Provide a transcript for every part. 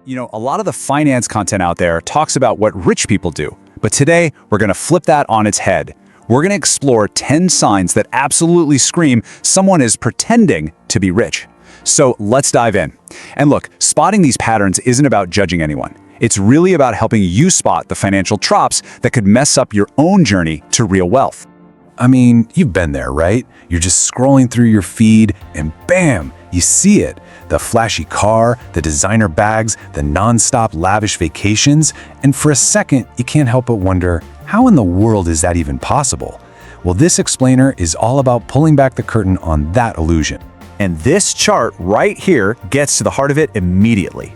A lot of the finance content out there talks about what rich people do, but today we're going to flip that on its head. We're going to explore 10 signs that absolutely scream someone is pretending to be rich. So let's dive in. And look, spotting these patterns isn't about judging anyone. It's really about helping you spot the financial traps that could mess up your own journey to real wealth. I mean, you've been there, right? You're just scrolling through your feed and bam, you see it. The flashy car, the designer bags, the non-stop lavish vacations, and for a second, you can't help but wonder, how in the world is that even possible? Well, this explainer is all about pulling back the curtain on that illusion. And this chart right here gets to the heart of it immediately.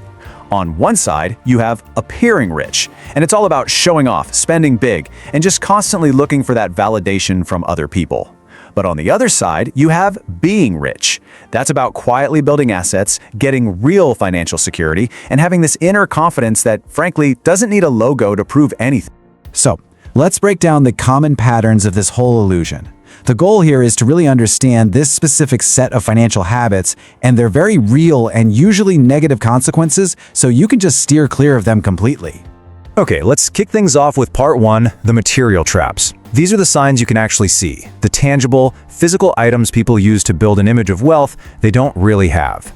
On one side, you have appearing rich, and it's all about showing off, spending big, and just constantly looking for that validation from other people. But on the other side, you have being rich. That's about quietly building assets, getting real financial security, and having this inner confidence that, frankly, doesn't need a logo to prove anything. So, let's break down the common patterns of this whole illusion. The goal here is to really understand this specific set of financial habits and their very real and usually negative consequences so you can just steer clear of them completely. Okay, let's kick things off with part 1, the material traps. These are the signs you can actually see, the tangible, physical items people use to build an image of wealth they don't really have.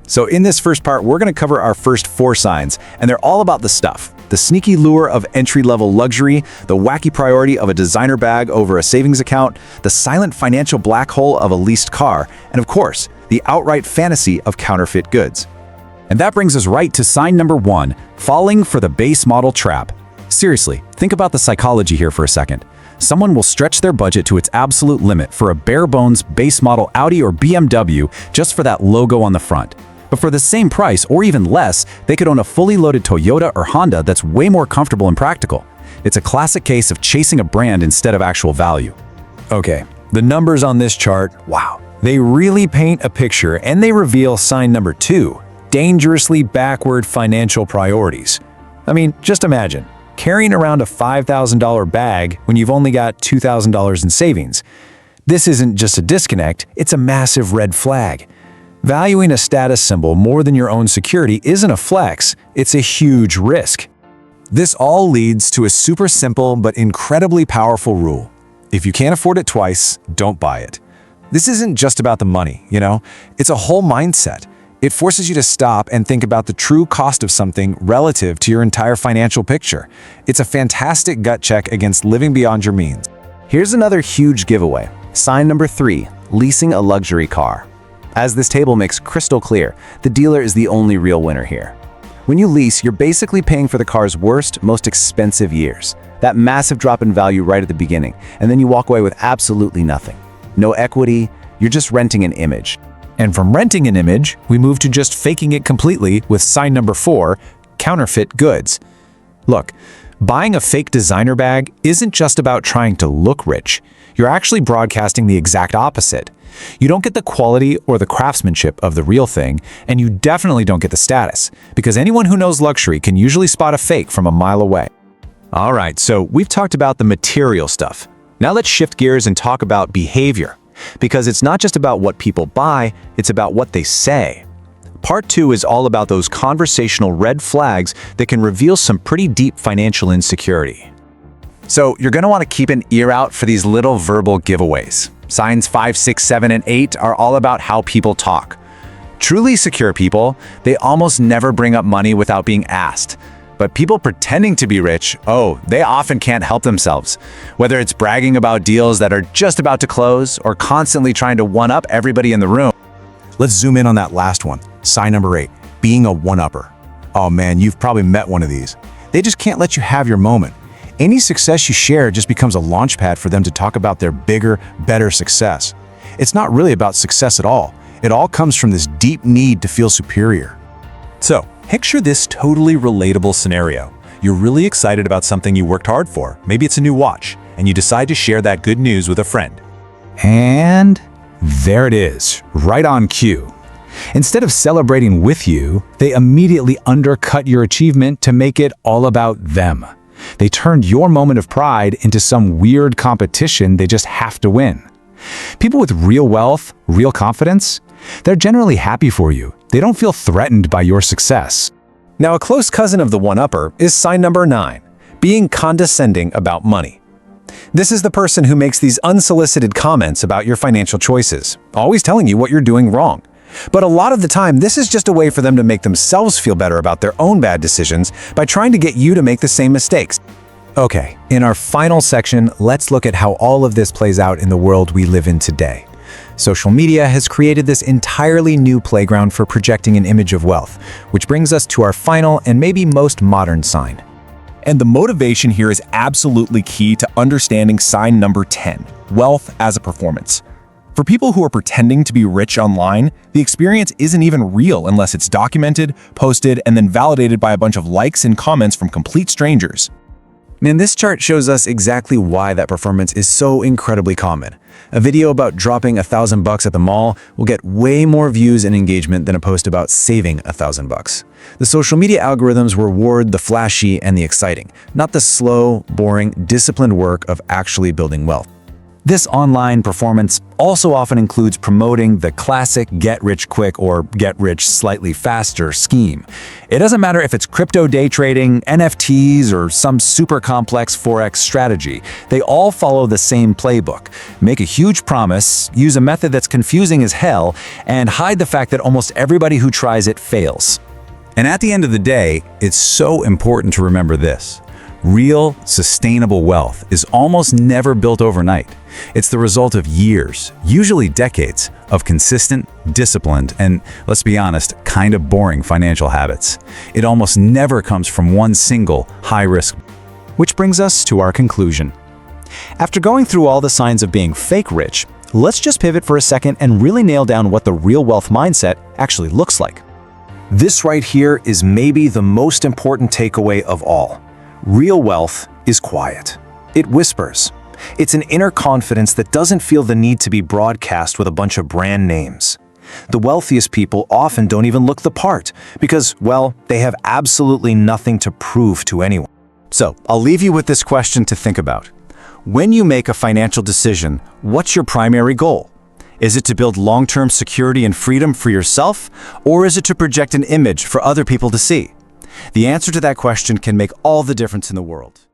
So in this first part, we're going to cover our first 4 signs, and they're all about the stuff. The sneaky lure of entry-level luxury, the wacky priority of a designer bag over a savings account, the silent financial black hole of a leased car, and of course, the outright fantasy of counterfeit goods. And that brings us right to sign number 1, falling for the base model trap. Seriously, think about the psychology here for a second. Someone will stretch their budget to its absolute limit for a bare-bones base model Audi or BMW just for that logo on the front. But for the same price, or even less, they could own a fully loaded Toyota or Honda that's way more comfortable and practical. It's a classic case of chasing a brand instead of actual value. Okay, the numbers on this chart, wow. They really paint a picture and they reveal sign number 2, dangerously backward financial priorities. I mean, just imagine, carrying around a $5,000 bag when you've only got $2,000 in savings. This isn't just a disconnect, it's a massive red flag. Valuing a status symbol more than your own security isn't a flex, it's a huge risk. This all leads to a super simple but incredibly powerful rule. If you can't afford it twice, don't buy it. This isn't just about the money, It's a whole mindset. It forces you to stop and think about the true cost of something relative to your entire financial picture. It's a fantastic gut check against living beyond your means. Here's another huge giveaway. Sign number 3, leasing a luxury car. As this table makes crystal clear, the dealer is the only real winner here. When you lease, you're basically paying for the car's worst, most expensive years. That massive drop in value right at the beginning, and then you walk away with absolutely nothing. No equity, you're just renting an image. And from renting an image, we move to just faking it completely with sign number 4, counterfeit goods. Look, buying a fake designer bag isn't just about trying to look rich. You're actually broadcasting the exact opposite. You don't get the quality or the craftsmanship of the real thing, and you definitely don't get the status, because anyone who knows luxury can usually spot a fake from a mile away. All right, so we've talked about the material stuff. Now let's shift gears and talk about behavior, because it's not just about what people buy, it's about what they say. Part 2 is all about those conversational red flags that can reveal some pretty deep financial insecurity. So you're going to want to keep an ear out for these little verbal giveaways. Signs 5, 6, 7, and 8 are all about how people talk. Truly secure people, they almost never bring up money without being asked. But people pretending to be rich, they often can't help themselves. Whether it's bragging about deals that are just about to close or constantly trying to one-up everybody in the room. Let's zoom in on that last one, sign number 8, being a one-upper. Oh man, you've probably met one of these. They just can't let you have your moment. Any success you share just becomes a launch pad for them to talk about their bigger, better success. It's not really about success at all. It all comes from this deep need to feel superior. So, picture this totally relatable scenario. You're really excited about something you worked hard for. Maybe it's a new watch, and you decide to share that good news with a friend. And there it is, right on cue. Instead of celebrating with you, they immediately undercut your achievement to make it all about them. They turned your moment of pride into some weird competition they just have to win. People with real wealth, real confidence, they're generally happy for you. They don't feel threatened by your success. Now, a close cousin of the one-upper is sign number 9, being condescending about money. This is the person who makes these unsolicited comments about your financial choices, always telling you what you're doing wrong. But a lot of the time, this is just a way for them to make themselves feel better about their own bad decisions by trying to get you to make the same mistakes. Okay, in our final section, let's look at how all of this plays out in the world we live in today. Social media has created this entirely new playground for projecting an image of wealth, which brings us to our final and maybe most modern sign. And the motivation here is absolutely key to understanding sign number 10, wealth as a performance. For people who are pretending to be rich online, the experience isn't even real unless it's documented, posted, and then validated by a bunch of likes and comments from complete strangers. And this chart shows us exactly why that performance is so incredibly common. A video about dropping $1,000 at the mall will get way more views and engagement than a post about saving $1,000. The social media algorithms reward the flashy and the exciting, not the slow, boring, disciplined work of actually building wealth. This online performance also often includes promoting the classic get-rich-quick or get-rich-slightly-faster scheme. It doesn't matter if it's crypto day trading, NFTs, or some super complex Forex strategy. They all follow the same playbook. Make a huge promise, use a method that's confusing as hell, and hide the fact that almost everybody who tries it fails. And at the end of the day, it's so important to remember this. Real, sustainable wealth is almost never built overnight. It's the result of years, usually decades, of consistent, disciplined, and, let's be honest, kind of boring financial habits. It almost never comes from one single, high-risk. Which brings us to our conclusion. After going through all the signs of being fake rich, let's just pivot for a second and really nail down what the real wealth mindset actually looks like. This right here is maybe the most important takeaway of all. Real wealth is quiet. It whispers. It's an inner confidence that doesn't feel the need to be broadcast with a bunch of brand names. The wealthiest people often don't even look the part because, well, they have absolutely nothing to prove to anyone. So, I'll leave you with this question to think about. When you make a financial decision, what's your primary goal? Is it to build long-term security and freedom for yourself, or is it to project an image for other people to see? The answer to that question can make all the difference in the world.